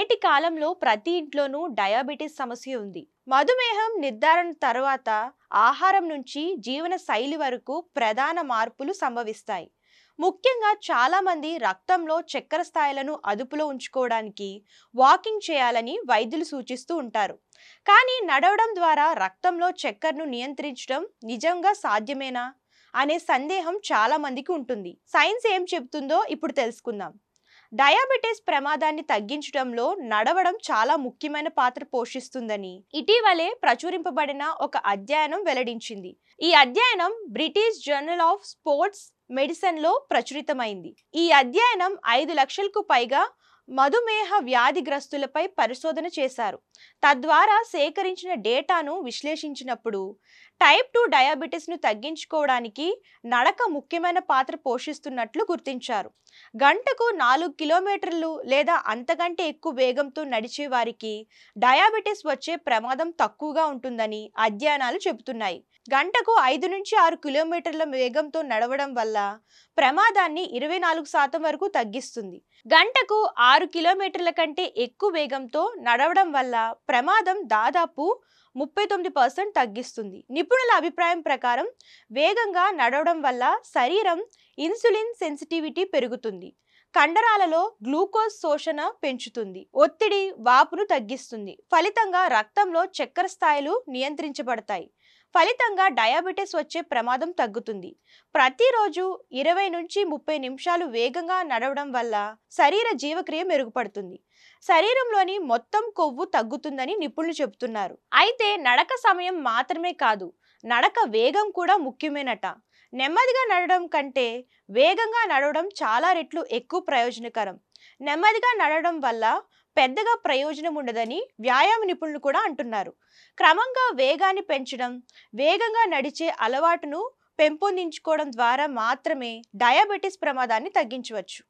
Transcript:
నేటి కాలంలో ప్రతి ఇంట్లోనూ డయాబెటిస్ సమస్య ఉంది. మధుమేహం నిర్ధారణ తర్వాత ఆహారం నుంచి జీవన శైలి వరకు ప్రధాన మార్పులు సంభవిస్తాయి. ముఖ్యంగా చాలా మంది రక్తంలో చక్కెర స్థాయిలను అదుపులో ఉంచుకోవడానికి వాకింగ్ చేయాలని వైద్యులు సూచిస్తూ ఉంటారు. కానీ నడవడం ద్వారా రక్తంలో చక్కెరను నియంత్రించడం నిజంగా సాధ్యమేనా అనే సందేహం చాలా మందికి ఉంటుంది. సైన్స్ ఏం చెబుతుందో ఇప్పుడు తెలుసుకుందాం. డయాబెటిస్ ప్రమాదాన్ని తగ్గించడంలో నడవడం చాలా ముఖ్యమైన పాత్ర పోషిస్తుందని ఇటీవలే ప్రచురింపబడిన ఒక అధ్యయనం వెల్లడించింది. ఈ అధ్యయనం British journal of sports medicine లో ప్రచురితమైంది. ఈ అధ్యయనం 5 లక్షలకు పైగా మధుమేహ వ్యాధిగ్రస్తులపై పరిశోధన చేశారు. తద్వారా సేకరించిన డేటాను విశ్లేషించినప్పుడు టైప్ 2 డయాబెటిస్ను తగ్గించుకోవడానికి నడక ముఖ్యమైన పాత్ర పోషిస్తున్నట్లు గుర్తించారు. గంటకు 4 కిలోమీటర్లు లేదా అంతకంటే ఎక్కువ వేగంతో నడిచే వారికి డయాబెటిస్ వచ్చే ప్రమాదం తక్కువగా ఉంటుందని అధ్యయనాలు చెబుతున్నాయి. గంటకు 5 నుంచి 6 కిలోమీటర్ల వేగంతో నడవడం వల్ల ప్రమాదాన్ని 24% వరకు తగ్గిస్తుంది. గంటకు 6 కిలోమీటర్ల కంటే ఎక్కువ వేగంతో నడవడం వల్ల ప్రమాదం దాదాపు 39% తగ్గిస్తుంది. నిపుణుల అభిప్రాయం ప్రకారం వేగంగా నడవడం వల్ల శరీరం ఇన్సులిన్ సెన్సిటివిటీ పెరుగుతుంది, కండరాలలో గ్లూకోజ్ శోషణ పెంచుతుంది, ఒత్తిడి వాపును తగ్గిస్తుంది. ఫలితంగా రక్తంలో చక్కెర స్థాయిలు నియంత్రించబడతాయి. ఫలితంగా డయాబెటిస్ వచ్చే ప్రమాదం తగ్గుతుంది. ప్రతిరోజు 20 నుంచి 30 నిమిషాలు వేగంగా నడవడం వల్ల శరీర జీవక్రియ మెరుగుపడుతుంది, శరీరంలోని మొత్తం కొవ్వు తగ్గుతుందని నిపుణులు చెబుతున్నారు. అయితే నడక సమయం మాత్రమే కాదు, నడక వేగం కూడా ముఖ్యమేనట. నెమ్మదిగా నడవడం కంటే వేగంగా నడవడం చాలా రెట్లు ఎక్కువ ప్రయోజనకరం. నెమ్మదిగా నడవడం వల్ల పెద్దగా ప్రయోజనం ఉండదని వ్యాయామ నిపుణులు కూడా అంటున్నారు. క్రమంగా వేగాన్ని పెంచడం, వేగంగా నడిచే అలవాటును పెంపొందించుకోవడం ద్వారా మాత్రమే డయాబెటిస్ ప్రమాదాన్ని తగ్గించవచ్చు.